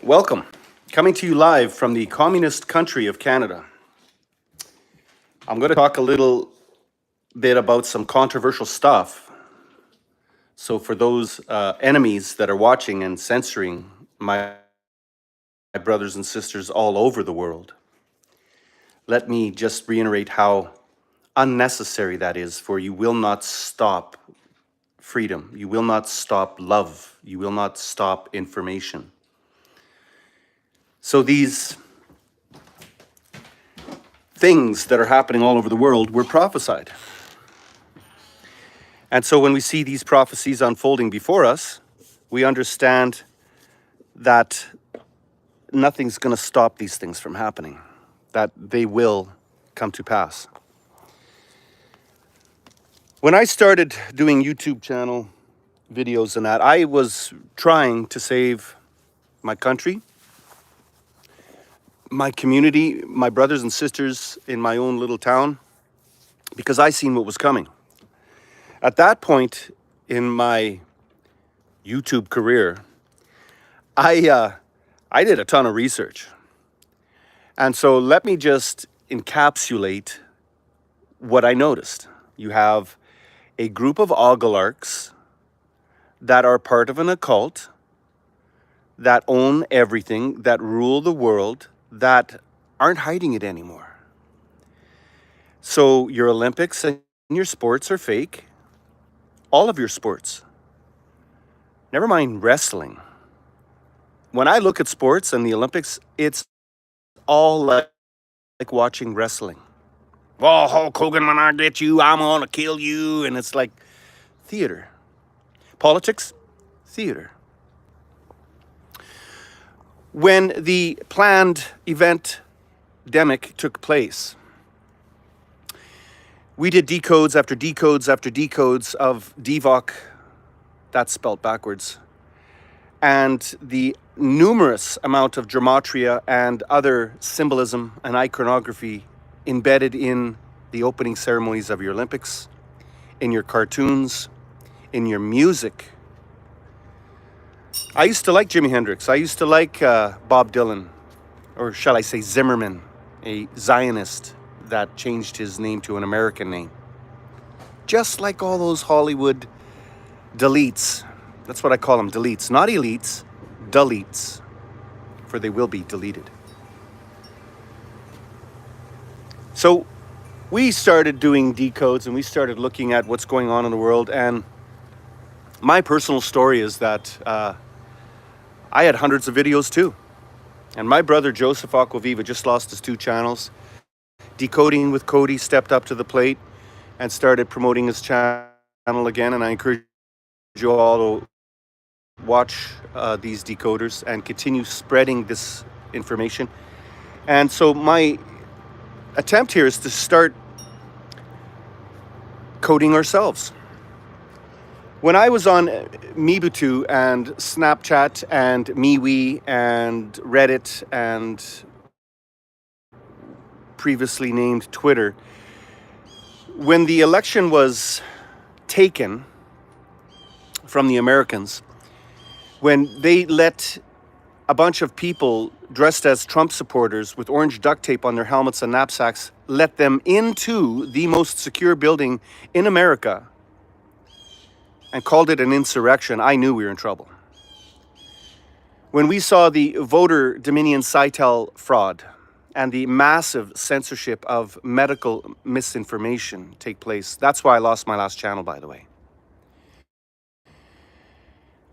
Welcome. Coming to you live from the communist country of Canada. I'm going to talk a little bit about some controversial stuff. So for those enemies that are watching and censoring my brothers and sisters all over the world, let me just reiterate how unnecessary that is, for you will not stop freedom. You will not stop love. You will not stop information. So these things that are happening all over the world were prophesied. And so when we see these prophecies unfolding before us, we understand that nothing's going to stop these things from happening, that they will come to pass. When I started doing YouTube channel videos and that, I was trying to save my country, my community, my brothers and sisters in my own little town, because I seen what was coming. At that point in my YouTube career, I did a ton of research. And so let me just encapsulate what I noticed. You have a group of oligarchs that are part of an occult, that own everything, that rule the world, that aren't hiding it anymore. So your Olympics and your sports are fake. All of your sports. Never mind wrestling. When I look at sports and the Olympics, it's all like watching wrestling. Oh, Hulk Hogan, when I get you, I'm gonna kill you. And it's like theater. Politics, theater. When the planned event demic took place, we did decodes after decodes after decodes of DVOC, that's spelled backwards, and the numerous amount of gematria and other symbolism and iconography embedded in the opening ceremonies of your Olympics, in your cartoons, in your music. I used to like Jimi Hendrix. I used to like Bob Dylan, or shall I say Zimmerman, a Zionist that changed his name to an American name. Just like all those Hollywood deletes. That's what I call them, deletes. Not elites, deletes, for they will be deleted. So we started doing decodes and we started looking at what's going on in the world. And my personal story is that I had hundreds of videos too. And my brother Joseph Aquaviva just lost his 2 channels. Decoding with Cody stepped up to the plate and started promoting his channel again. And I encourage you all to watch these decoders and continue spreading this information. And so my attempt here is to start coding ourselves. When I was on Meebutu and Snapchat and MeWe and Reddit and previously named Twitter, when the election was taken from the Americans, when they let a bunch of people dressed as Trump supporters with orange duct tape on their helmets and knapsacks, let them into the most secure building in America and called it an insurrection, I knew we were in trouble. When we saw the voter Dominion Cytel fraud and the massive censorship of medical misinformation take place, that's why I lost my last channel, by the way.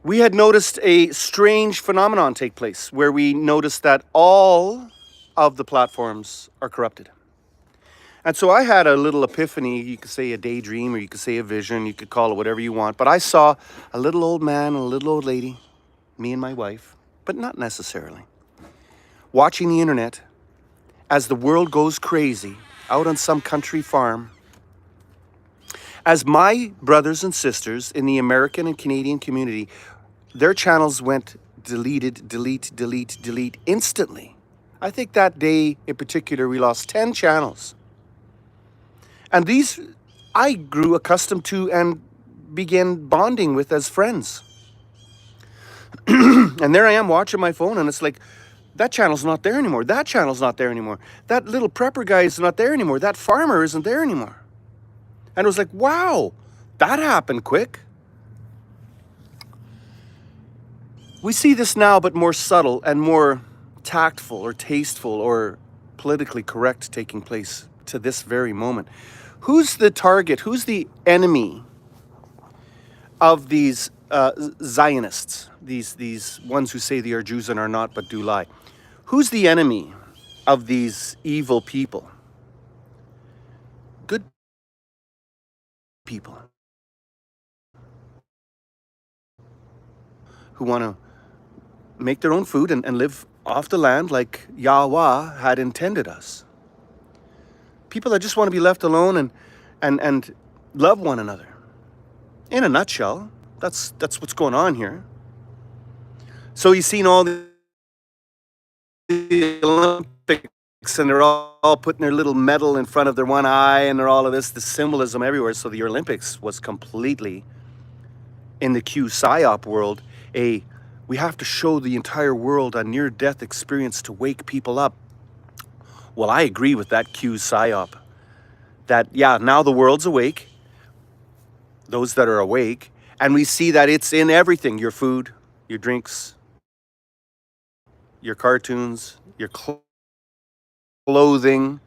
We had noticed a strange phenomenon take place where we noticed that all of the platforms are corrupted. And so I had a little epiphany, you could say a daydream, or you could say a vision, you could call it whatever you want. But I saw a little old man and a little old lady, me and my wife, but not necessarily, watching the internet as the world goes crazy out on some country farm. As my brothers and sisters in the American and Canadian community, their channels went delete instantly. I think that day in particular, we lost 10 channels. And these I grew accustomed to and began bonding with as friends. And there I am watching my phone, and it's like, that channel's not there anymore. That channel's not there anymore. That little prepper guy is not there anymore. That farmer isn't there anymore. And it was like, wow, that happened quick. We see this now, but more subtle and more tactful or tasteful or politically correct taking place to this very moment. Who's the target? Who's the enemy of these Zionists? These ones who say they are Jews and are not, but do lie. Who's the enemy of these evil people? Good people who want to make their own food and live off the land like Yahweh had intended us. People that just want to be left alone and love one another. In a nutshell, that's what's going on here. So you've seen all the Olympics, and they're all putting their little medal in front of their one eye, and they're all of this, the symbolism everywhere. So the Olympics was completely, in the Q PSYOP world, we have to show the entire world a near-death experience to wake people up. Well, I agree with that Q PSYOP. That, yeah, now the world's awake, those that are awake, and we see that it's in everything. Your food, your drinks, your cartoons, your clothing.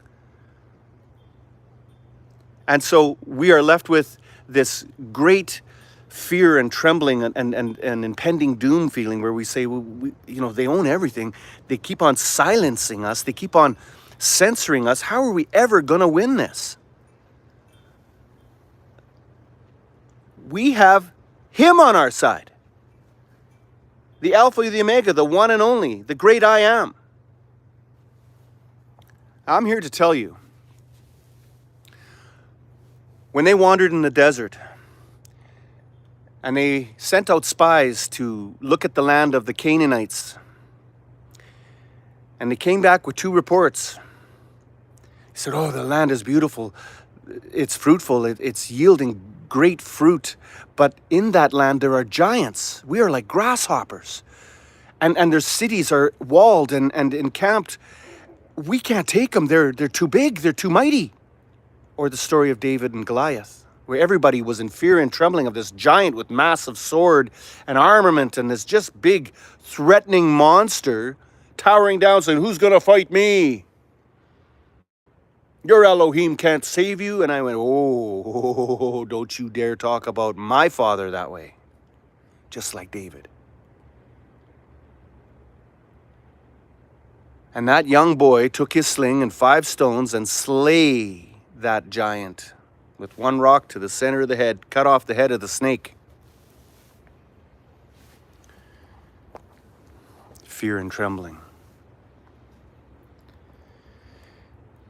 And so we are left with this great fear and trembling and impending doom feeling where we say, well, they own everything. They keep on silencing us. They keep on censoring us. How are we ever going to win this? We have him on our side. The Alpha, the Omega, the one and only, the great I am. I'm here to tell you, when they wandered in the desert and they sent out spies to look at the land of the Canaanites, and they came back with 2 reports. He said, oh, the land is beautiful. It's fruitful. It's yielding great fruit. But in that land, there are giants. We are like grasshoppers. And their cities are walled and encamped. We can't take them. They're too big. They're too mighty. Or the story of David and Goliath, where everybody was in fear and trembling of this giant with massive sword and armament and this just big, threatening monster towering down saying, who's going to fight me? Your Elohim can't save you. And I went, oh, don't you dare talk about my father that way. Just like David. And that young boy took his sling and 5 stones and slay that giant with 1 rock to the center of the head, cut off the head of the snake. Fear and trembling.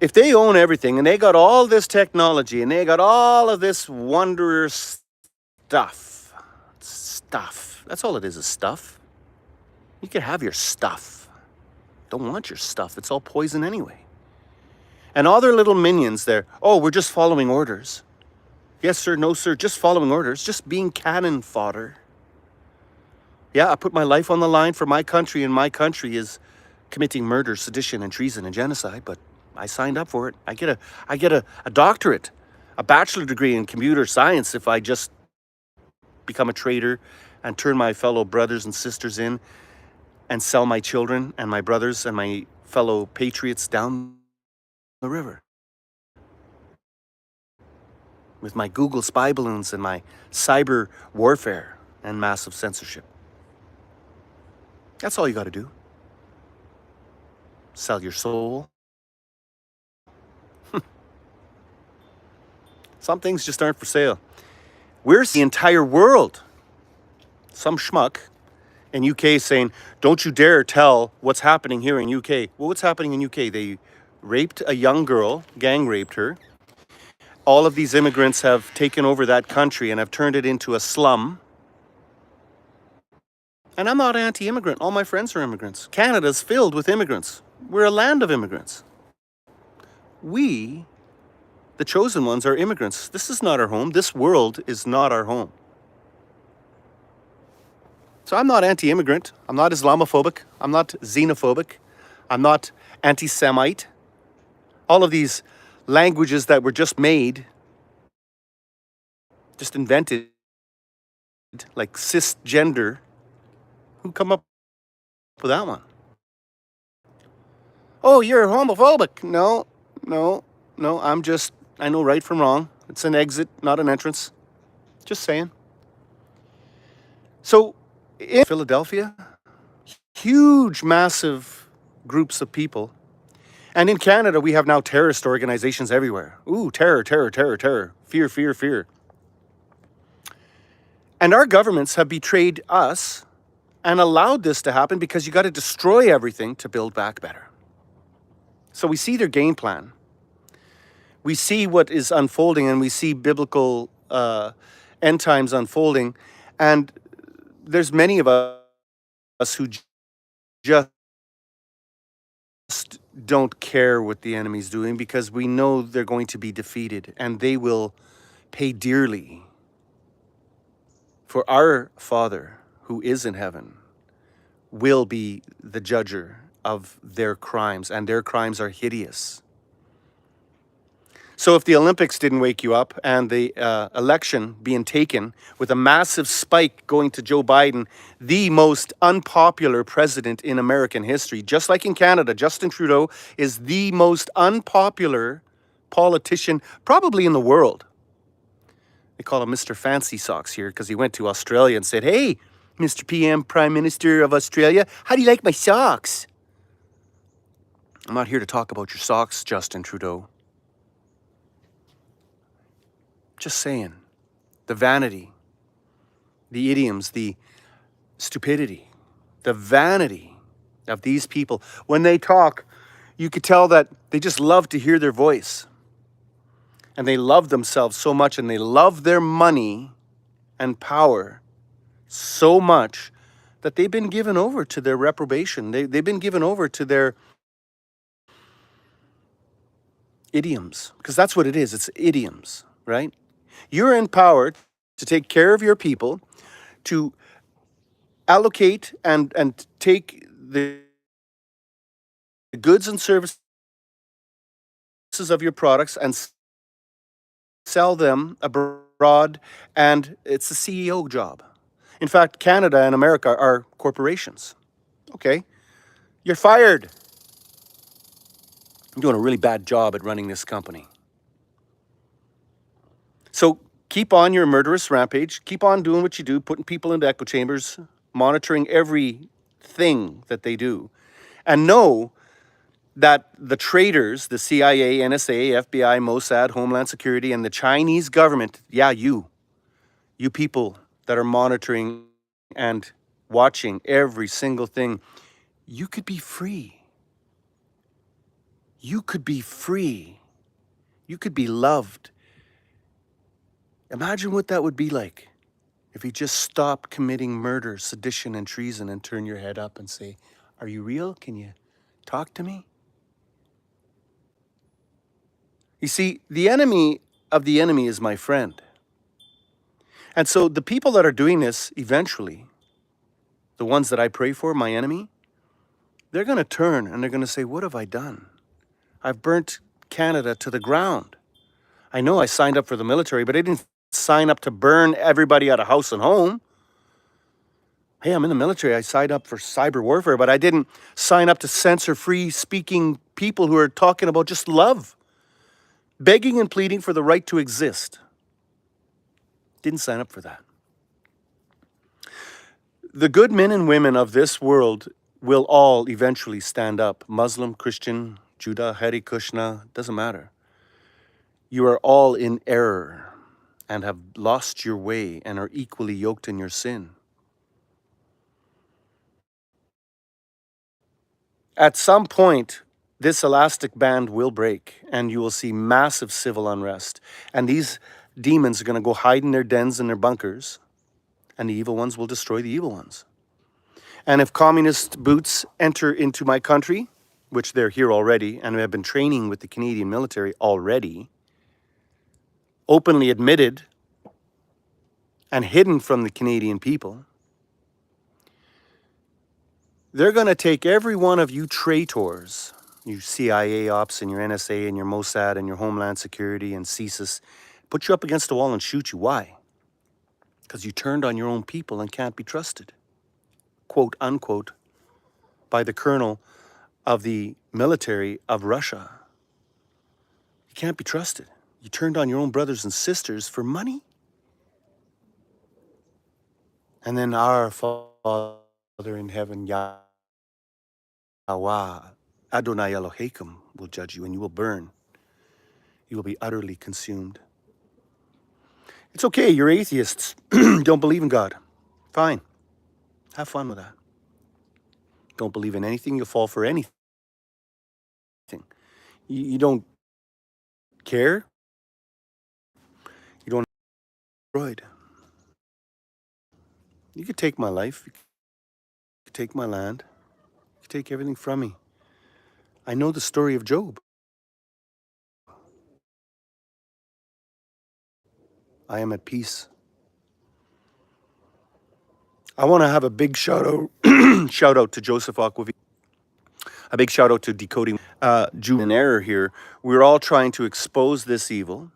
If they own everything and they got all this technology and they got all of this wondrous stuff, that's all it is stuff. You can have your stuff. Don't want your stuff. It's all poison anyway. And all their little minions there, oh, we're just following orders. Yes, sir, no, sir, just following orders, just being cannon fodder. Yeah, I put my life on the line for my country, and my country is committing murder, sedition, and treason and genocide, but I signed up for it. I get a doctorate, a bachelor degree in computer science if I just become a traitor and turn my fellow brothers and sisters in and sell my children and my brothers and my fellow patriots down the river. With my Google spy balloons and my cyber warfare and massive censorship. That's all you got to do. Sell your soul. Some things just aren't for sale. We're the entire world. Some schmuck in UK saying, don't you dare tell what's happening here in UK. Well, what's happening in UK? They raped a young girl, gang raped her. All of these immigrants have taken over that country and have turned it into a slum. And I'm not anti-immigrant. All my friends are immigrants. Canada's filled with immigrants. We're a land of immigrants. We, the chosen ones, are immigrants. This is not our home. This world is not our home. So I'm not anti-immigrant. I'm not Islamophobic. I'm not xenophobic. I'm not anti-Semite. All of these languages that were just made, just invented, like cisgender. Who come up with that one? Oh, you're homophobic. No, no, no. I know right from wrong. It's an exit, not an entrance. Just saying. So in Philadelphia, huge, massive groups of people. And in Canada, we have now terrorist organizations everywhere. Ooh, terror, terror, terror, terror. Fear, fear, fear. And our governments have betrayed us and allowed this to happen because you got to destroy everything to build back better. So we see their game plan. We see what is unfolding, and we see biblical end times unfolding. And there's many of us who just don't care what the enemy's doing because we know they're going to be defeated and they will pay dearly. For our Father who is in heaven will be the judger of their crimes, and their crimes are hideous. So if the Olympics didn't wake you up and the election being taken with a massive spike going to Joe Biden, the most unpopular president in American history, just like in Canada, Justin Trudeau is the most unpopular politician probably in the world. They call him Mr. Fancy Socks here because he went to Australia and said, "Hey, Mr. PM, Prime Minister of Australia, how do you like my socks?" I'm not here to talk about your socks, Justin Trudeau. Just saying. The vanity, the idioms, the stupidity, the vanity of these people. When they talk, you could tell that they just love to hear their voice. And they love themselves so much, and they love their money and power so much that they've been given over to their reprobation. They've been given over to their idioms, because that's what it is. It's idioms, right? You're empowered to take care of your people, to allocate and take the goods and services of your products and sell them abroad, and it's a CEO job. In fact, Canada and America are corporations. Okay, you're fired. You're doing a really bad job at running this company. So keep on your murderous rampage. Keep on doing what you do, putting people into echo chambers, monitoring everything that they do. And know that the traitors, the CIA, NSA, FBI, Mossad, Homeland Security, and the Chinese government, yeah, you people that are monitoring and watching every single thing, you could be free. You could be free. You could be loved. Imagine what that would be like if you just stopped committing murder, sedition, and treason and turn your head up and say, "Are you real? Can you talk to me?" You see, the enemy of the enemy is my friend. And so the people that are doing this eventually, the ones that I pray for, my enemy, they're going to turn and they're going to say, "What have I done? I've burnt Canada to the ground. I know I signed up for the military, but I didn't sign up to burn everybody out of house and home. Hey, I'm in the military. I signed up for cyber warfare, but I didn't sign up to censor free speaking people who are talking about just love, begging and pleading for the right to exist. Didn't sign up for that." The good men and women of this world will all eventually stand up. Muslim, Christian, Judah, Hare Krishna, doesn't matter. You are all in error and have lost your way and are equally yoked in your sin. At some point, this elastic band will break and you will see massive civil unrest. And these demons are going to go hide in their dens and their bunkers, and the evil ones will destroy the evil ones. And if communist boots enter into my country, which they're here already and have been training with the Canadian military already, openly admitted and hidden from the Canadian people, They're going to take every one of you traitors, you CIA ops and your NSA and your Mossad and your Homeland Security and CSIS, put you up against the wall and shoot you. Why? Because you turned on your own people and can't be trusted. Quote, unquote, by the colonel of the military of Russia. You can't be trusted. You turned on your own brothers and sisters for money. And then our Father in heaven, Yahweh, Adonai Elohim, will judge you and you will burn. You will be utterly consumed. It's okay, you're atheists. Don't believe in God. Fine. Have fun with that. Don't believe in anything, you'll fall for anything. You don't care. You don't destroyed. You could take my life. You could take my land. You could take everything from me. I know the story of Job. I am at peace. I want to have a big shout out to Joseph Aquavi. A big shout out to Decoding Jew in Error here. We're all trying to expose this evil,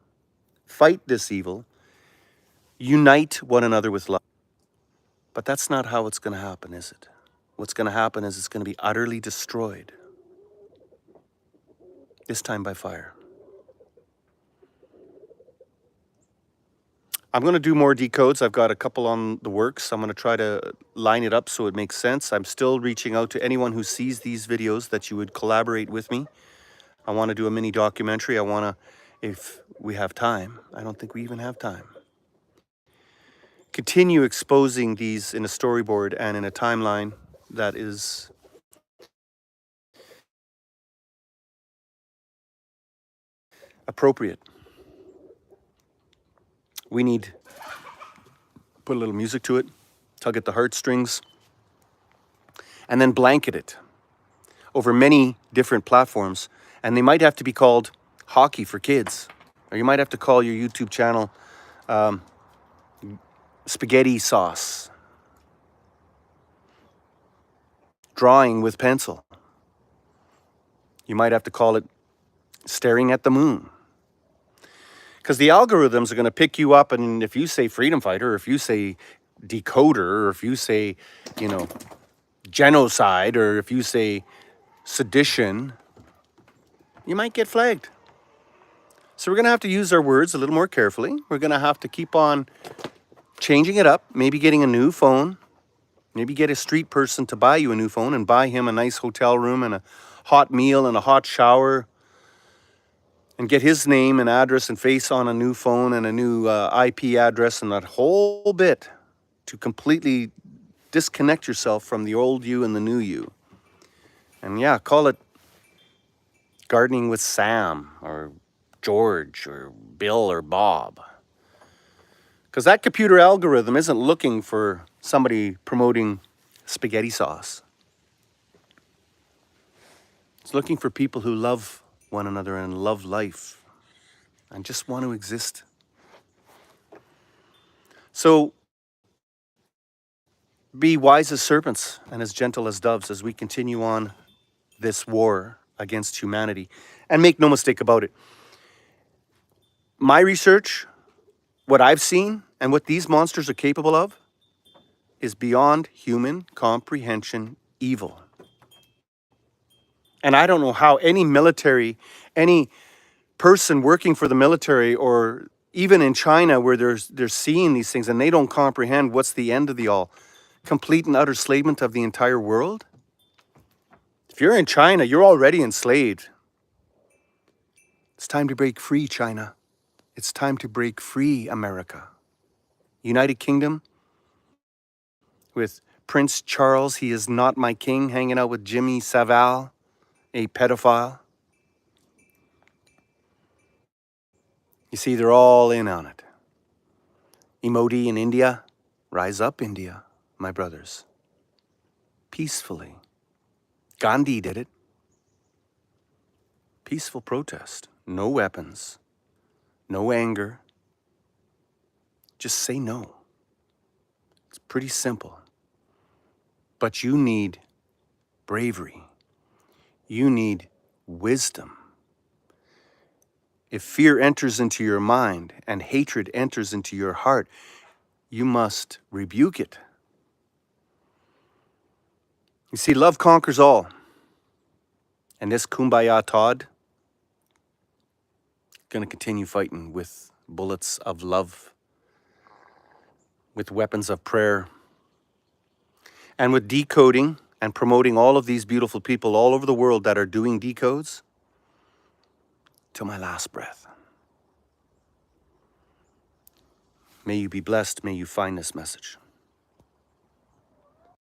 fight this evil, unite one another with love. But that's not how it's going to happen, is it? What's going to happen is it's going to be utterly destroyed. This time by fire. I'm going to do more decodes. I've got a couple on the works. I'm going to try to line it up so it makes sense. I'm still reaching out to anyone who sees these videos that you would collaborate with me. I want to do a mini documentary. I want to, if we have time, I don't think we even have time, continue exposing these in a storyboard and in a timeline that is appropriate. We need put a little music to it, tug at the heartstrings, and then blanket it over many different platforms. And they might have to be called Hockey for Kids, or you might have to call your YouTube channel Spaghetti Sauce, Drawing with Pencil. You might have to call it Staring at the Moon. Because the algorithms are going to pick you up, and if you say freedom fighter, or if you say decoder, or if you say, genocide, or if you say sedition, you might get flagged. So we're going to have to use our words a little more carefully. We're going to have to keep on changing it up, maybe getting a new phone, maybe get a street person to buy you a new phone and buy him a nice hotel room and a hot meal and a hot shower, and get his name and address and face on a new phone and a new IP address and that whole bit to completely disconnect yourself from the old you and the new you. And yeah, call it Gardening with Sam or George or Bill or Bob. Because that computer algorithm isn't looking for somebody promoting spaghetti sauce. It's looking for people who love one another and love life and just want to exist. So be wise as serpents and as gentle as doves as we continue on this war against humanity. And make no mistake about it, my research, what I've seen, and what these monsters are capable of is beyond human comprehension evil. And I don't know how any military, any person working for the military, or even in China where they're seeing these things and they don't comprehend what's the end of the all, complete and utter enslavement of the entire world. If you're in China, you're already enslaved. It's time to break free, China. It's time to break free, America. United Kingdom with Prince Charles, he is not my king, hanging out with Jimmy Savile, a pedophile. You see, they're all in on it. Modi in India, rise up, India, my brothers. Peacefully. Gandhi did it. Peaceful protest. No weapons. No anger. Just say no. It's pretty simple. But you need bravery. You need wisdom. If fear enters into your mind and hatred enters into your heart, you must rebuke it. You see, love conquers all. And this Kumbaya Todd going to continue fighting with bullets of love, with weapons of prayer, and with decoding and promoting all of these beautiful people all over the world that are doing decodes till my last breath. May you be blessed. May you find this message.